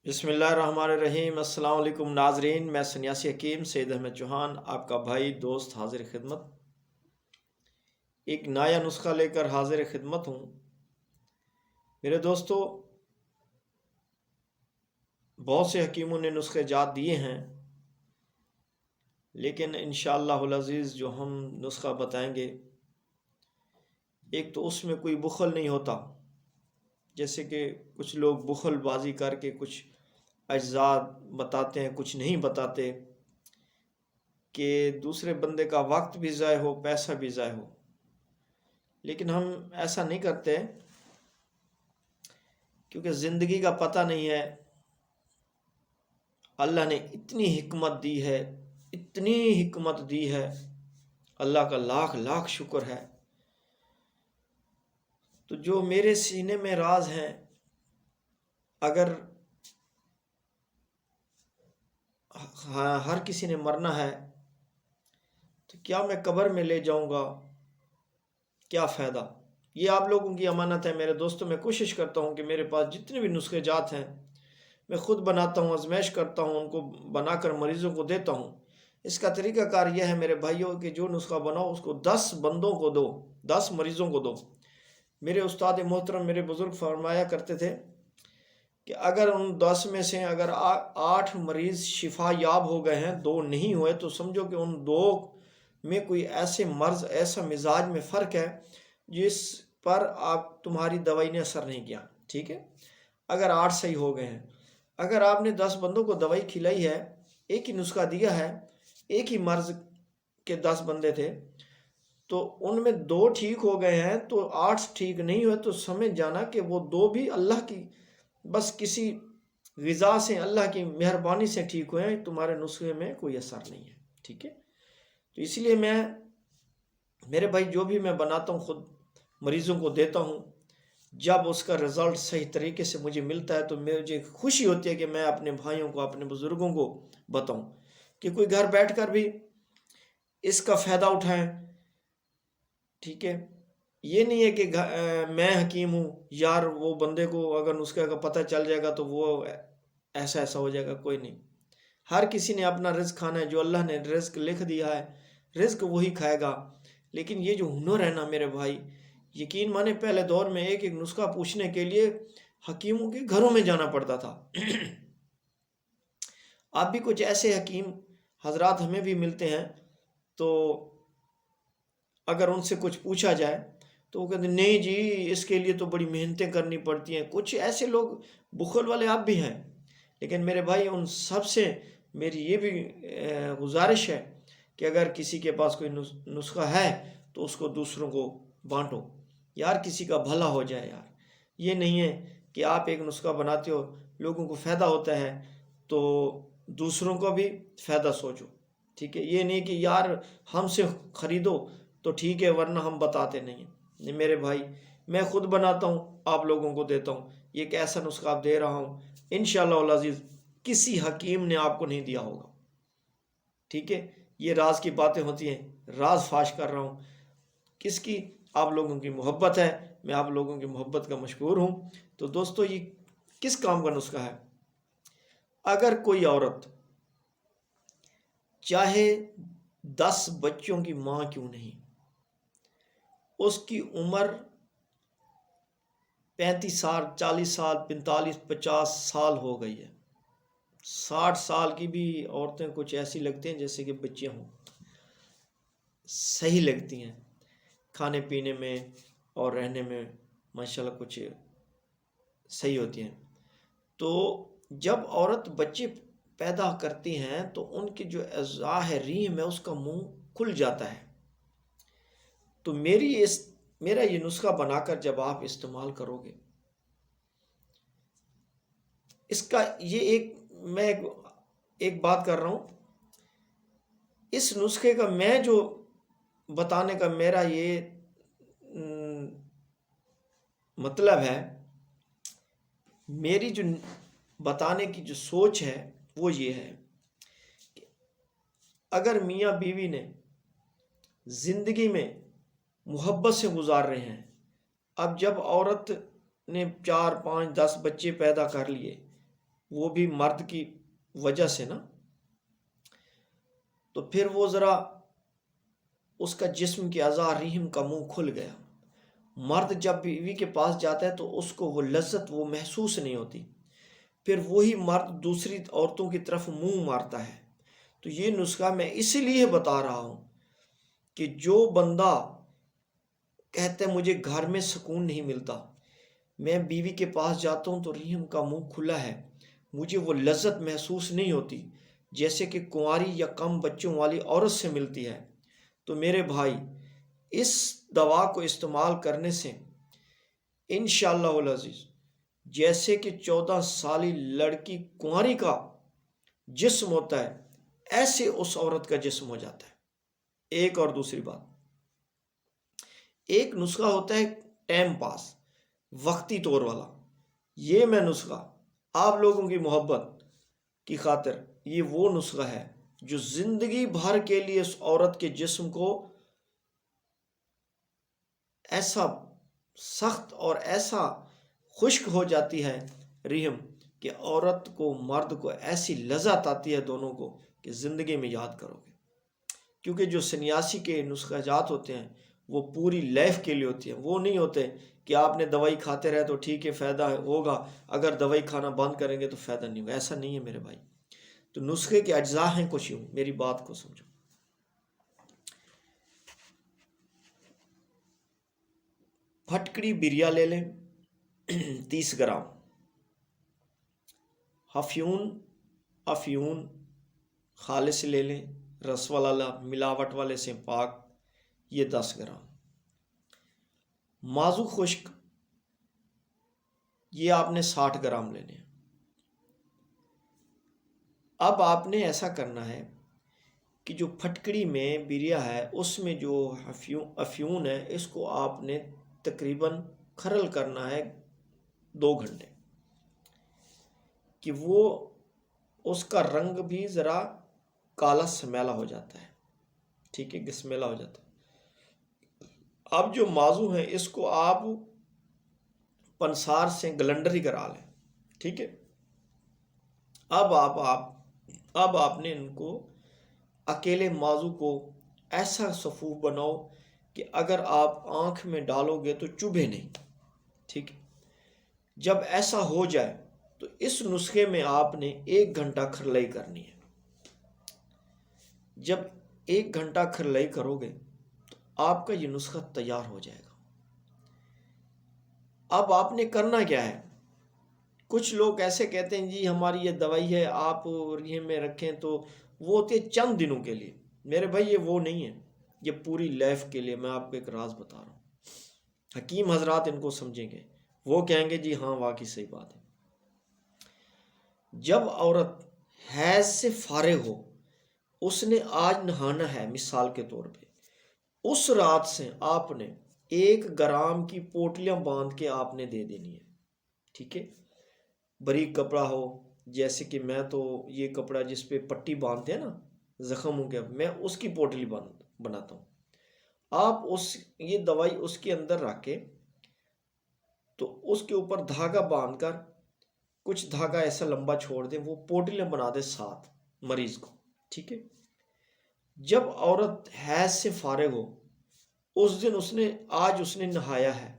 بسم اللہ الرحمن الرحیم۔ السلام علیکم ناظرین، میں سنیاسی حکیم سید احمد چوہان آپ کا بھائی دوست حاضر خدمت، ایک نیا نسخہ لے کر حاضر خدمت ہوں۔ میرے دوستو، بہت سے حکیموں نے نسخے جات دیے ہیں، لیکن انشاءاللہ العزیز جو ہم نسخہ بتائیں گے، ایک تو اس میں کوئی بخل نہیں ہوتا، جیسے کہ کچھ لوگ بخل بازی کر کے کچھ اجزاء بتاتے ہیں، کچھ نہیں بتاتے، کہ دوسرے بندے کا وقت بھی ضائع ہو، پیسہ بھی ضائع ہو۔ لیکن ہم ایسا نہیں کرتے، کیونکہ زندگی کا پتہ نہیں ہے۔ اللہ نے اتنی حکمت دی ہے، اتنی حکمت دی ہے، اللہ کا لاکھ لاکھ شکر ہے۔ تو جو میرے سینے میں راز ہیں، اگر ہر کسی نے مرنا ہے تو کیا میں قبر میں لے جاؤں گا؟ کیا فائدہ؟ یہ آپ لوگوں کی امانت ہے میرے دوستوں۔ میں کوشش کرتا ہوں کہ میرے پاس جتنے بھی نسخے جات ہیں میں خود بناتا ہوں، آزمائش کرتا ہوں، ان کو بنا کر مریضوں کو دیتا ہوں۔ اس کا طریقہ کار یہ ہے میرے بھائیوں کہ جو نسخہ بناؤ اس کو 10 بندوں کو دو، 10 مریضوں کو دو۔ میرے استاد محترم، میرے بزرگ فرمایا کرتے تھے کہ اگر ان 10 میں سے اگر 8 مریض شفا یاب ہو گئے ہیں، 2 نہیں ہوئے، تو سمجھو کہ ان 2 میں کوئی ایسے مرض، ایسا مزاج میں فرق ہے جس پر تمہاری دوائی نے اثر نہیں کیا، ٹھیک ہے؟ اگر 8 صحیح ہو گئے ہیں، اگر آپ نے 10 بندوں کو دوائی کھلائی ہے، ایک ہی نسخہ دیا ہے، ایک ہی مرض کے 10 بندے تھے، تو ان میں 2 ٹھیک ہو گئے ہیں تو 8 ٹھیک نہیں ہوئے، تو سمجھ جانا کہ وہ 2 بھی اللہ کی بس کسی غذا سے، اللہ کی مہربانی سے ٹھیک ہوئے ہیں، تمہارے نسخے میں کوئی اثر نہیں ہے، ٹھیک ہے؟ تو اس لیے میرے بھائی جو بھی میں بناتا ہوں خود مریضوں کو دیتا ہوں۔ جب اس کا رزلٹ صحیح طریقے سے مجھے ملتا ہے تو مجھے خوشی ہوتی ہے کہ میں اپنے بھائیوں کو، اپنے بزرگوں کو بتاؤں کہ کوئی گھر بیٹھ کر بھی اس کا فائدہ اٹھائیں، ٹھیک ہے؟ یہ نہیں ہے کہ میں حکیم ہوں یار، وہ بندے کو اگر نسخے کا پتہ چل جائے گا تو وہ ایسا ہو جائے گا۔ کوئی نہیں، ہر کسی نے اپنا رزق کھانا ہے، جو اللہ نے رزق لکھ دیا ہے رزق وہی کھائے گا۔ لیکن یہ جو ہنر ہے نا میرے بھائی، یقین مانے پہلے دور میں ایک نسخہ پوچھنے کے لیے حکیموں کے گھروں میں جانا پڑتا تھا۔ آپ بھی کچھ ایسے حکیم حضرات ہمیں بھی ملتے ہیں، تو اگر ان سے کچھ پوچھا جائے تو وہ کہتے ہیں نہیں جی، اس کے لیے تو بڑی محنتیں کرنی پڑتی ہیں۔ کچھ ایسے لوگ بخل والے آپ بھی ہیں، لیکن میرے بھائی ان سب سے میری یہ بھی گزارش ہے کہ اگر کسی کے پاس کوئی نسخہ ہے تو اس کو دوسروں کو بانٹو، یار کسی کا بھلا ہو جائے یار۔ یہ نہیں ہے کہ آپ ایک نسخہ بناتے ہو، لوگوں کو فائدہ ہوتا ہے تو دوسروں کو بھی فائدہ سوچو، ٹھیک ہے؟ یہ نہیں کہ یار ہم سے خریدو تو ٹھیک ہے، ورنہ ہم بتاتے نہیں ہیں۔ میرے بھائی میں خود بناتا ہوں، آپ لوگوں کو دیتا ہوں۔ یہ ایک ایسا نسخہ آپ دے رہا ہوں، انشاءاللہ العزیز کسی حکیم نے آپ کو نہیں دیا ہوگا، ٹھیک ہے؟ یہ راز کی باتیں ہوتی ہیں، راز فاش کر رہا ہوں۔ کس کی؟ آپ لوگوں کی محبت ہے، میں آپ لوگوں کی محبت کا مشکور ہوں۔ تو دوستو، یہ کس کام کا نسخہ ہے؟ اگر کوئی عورت چاہے 10 بچوں کی ماں کیوں نہیں، اس کی عمر 35 سال، 40 سال، 45، 50 سال ہو گئی ہے، 60 سال کی بھی عورتیں کچھ ایسی لگتی ہیں جیسے کہ بچیاں ہوں، صحیح لگتی ہیں، کھانے پینے میں اور رہنے میں ماشاءاللہ کچھ صحیح ہوتی ہیں۔ تو جب عورت بچے پیدا کرتی ہیں تو ان کی جو اعضاء ہے، رحم ہے، اس کا منہ کھل جاتا ہے۔ تو میرا یہ نسخہ بنا کر جب آپ استعمال کرو گے، اس کا یہ میں ایک بات کر رہا ہوں، اس نسخے کا میں جو بتانے کا میرا یہ مطلب ہے، میری جو بتانے کی جو سوچ ہے وہ یہ ہے کہ اگر میاں بیوی نے زندگی میں محبت سے گزار رہے ہیں، اب جب عورت نے 4، 5، 10 بچے پیدا کر لیے، وہ بھی مرد کی وجہ سے نا، تو پھر وہ ذرا اس کا جسم کے اعضاء رحم کا منہ کھل گیا۔ مرد جب بیوی کے پاس جاتا ہے تو اس کو وہ لذت وہ محسوس نہیں ہوتی، پھر وہی مرد دوسری عورتوں کی طرف منہ مارتا ہے۔ تو یہ نسخہ میں اسی لیے بتا رہا ہوں کہ جو بندہ کہتا ہے مجھے گھر میں سکون نہیں ملتا، میں بیوی کے پاس جاتا ہوں تو رحم کا منہ کھلا ہے، مجھے وہ لذت محسوس نہیں ہوتی جیسے کہ کنواری یا کم بچوں والی عورت سے ملتی ہے، تو میرے بھائی اس دوا کو استعمال کرنے سے انشاءاللہ العزیز جیسے کہ 14 سالی لڑکی کنواری کا جسم ہوتا ہے ایسے اس عورت کا جسم ہو جاتا ہے۔ ایک اور دوسری بات، ایک نسخہ ہوتا ہے ٹائم پاس وقتی طور والا، یہ میں نسخہ آپ لوگوں کی محبت کی خاطر یہ وہ نسخہ ہے جو زندگی بھر کے لیے اس عورت کے جسم کو ایسا سخت اور ایسا خشک ہو جاتی ہے رحم کہ عورت کو مرد کو ایسی لذت آتی ہے دونوں کو کہ زندگی میں یاد کرو گے، کیونکہ جو سنیاسی کے نسخہ جات ہوتے ہیں وہ پوری لائف کے لیے ہوتی ہیں، وہ نہیں ہوتے کہ آپ نے دوائی کھاتے رہے تو ٹھیک ہے فائدہ ہوگا، اگر دوائی کھانا بند کریں گے تو فائدہ نہیں ہوگا، ایسا نہیں ہے میرے بھائی۔ تو نسخے کے اجزاء ہیں کچھ یوں، میری بات کو سمجھو۔ پھٹکڑی بریا لے لیں 30 گرام، افیون خالص لے لیں، رس والا ملاوٹ والے سے پاک، یہ 10 گرام، مازو خشک یہ آپ نے 60 گرام لینے ہیں۔ اب آپ نے ایسا کرنا ہے کہ جو پھٹکڑی میں بریا ہے اس میں جو افیون ہے اس کو آپ نے تقریباً کھرل کرنا ہے 2 گھنٹے، کہ وہ اس کا رنگ بھی ذرا کالا سمیلا ہو جاتا ہے، ٹھیک ہے، گسمیلا ہو جاتا ہے۔ اب جو مازو ہے اس کو آپ پنسار سے گلنڈر ہی کرا لیں، ٹھیک ہے۔ اب آپ نے ان کو اکیلے مازو کو ایسا صفوف بناؤ کہ اگر آپ آنکھ میں ڈالو گے تو چبھے نہیں، ٹھیک ہے۔ جب ایسا ہو جائے تو اس نسخے میں آپ نے 1 گھنٹہ کھرلائی کرنی ہے۔ جب 1 گھنٹہ کھرلائی کرو گے تو آپ کا یہ نسخہ تیار ہو جائے گا۔ اب آپ نے کرنا کیا ہے، کچھ لوگ ایسے کہتے ہیں جی ہماری یہ دوائی ہے آپ رحم میں رکھیں، تو وہ ہوتے چند دنوں کے لیے، میرے بھائی یہ وہ نہیں ہے، یہ پوری لائف کے لیے۔ میں آپ کو ایک راز بتا رہا ہوں، حکیم حضرات ان کو سمجھیں گے، وہ کہیں گے جی ہاں واقعی صحیح بات ہے۔ جب عورت حیض سے فارغ ہو، اس نے آج نہانا ہے مثال کے طور پہ، اس رات سے آپ نے 1 گرام کی پوٹلیاں باندھ کے آپ نے دے دینی ہے، ٹھیک ہے۔ باریک کپڑا ہو، جیسے کہ میں تو یہ کپڑا جس پہ پٹی باندھتے ہیں نا زخم ہو گیا، میں اس کی پوٹلی بناتا ہوں۔ آپ یہ دوائی اس کے اندر رکھ کے تو اس کے اوپر دھاگا باندھ کر کچھ دھاگا ایسا لمبا چھوڑ دیں، وہ پوٹلیاں بنا دے ساتھ مریض کو، ٹھیک ہے۔ جب عورت حیض سے فارغ ہو، اس دن آج اس نے نہایا ہے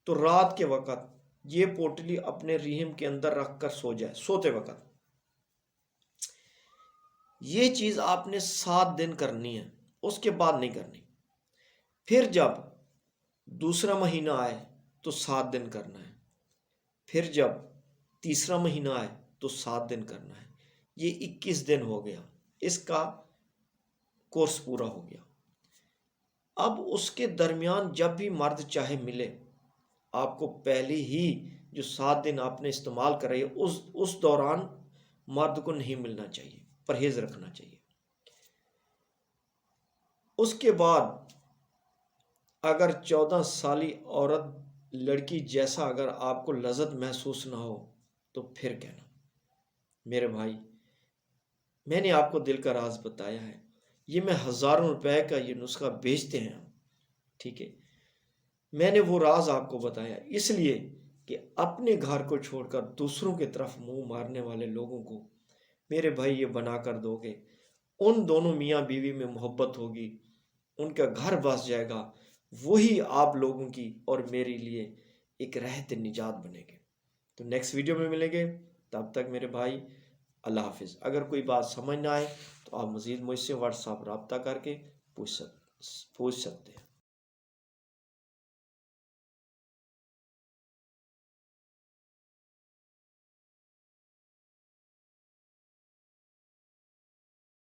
تو رات کے وقت یہ پوٹلی اپنے رحم کے اندر رکھ کر سو جائے، سوتے وقت۔ یہ چیز آپ نے 7 دن کرنی ہے، اس کے بعد نہیں کرنی۔ پھر جب دوسرا مہینہ آئے تو 7 دن کرنا ہے، پھر جب تیسرا مہینہ آئے تو 7 دن کرنا ہے۔ یہ 21 دن ہو گیا، اس کا کورس پورا ہو گیا۔ اب اس کے درمیان جب بھی مرد چاہے ملے، آپ کو پہلے ہی جو 7 دن آپ نے استعمال کر رہے ہیں اس دوران مرد کو نہیں ملنا چاہیے، پرہیز رکھنا چاہیے۔ اس کے بعد اگر 14 سالی عورت لڑکی جیسا اگر آپ کو لذت محسوس نہ ہو تو پھر کہنا۔ میرے بھائی میں نے آپ کو دل کا راز بتایا ہے، یہ میں ہزاروں روپے کا یہ نسخہ بیچتے ہیں، ٹھیک ہے۔ میں نے وہ راز آپ کو بتایا اس لیے کہ اپنے گھر کو چھوڑ کر دوسروں کی طرف منہ مارنے والے لوگوں کو میرے بھائی یہ بنا کر دو گے، ان دونوں میاں بیوی میں محبت ہوگی، ان کا گھر بس جائے گا، وہی آپ لوگوں کی اور میرے لیے ایک رہت نجات بنے گے۔ تو نیکسٹ ویڈیو میں ملیں گے، تب تک میرے بھائی اللہ حافظ۔ اگر کوئی بات سمجھ نہ آئے تو آپ مزید مجھ سے واٹس ایپ رابطہ کر کے پوچھ سکتے ہیں۔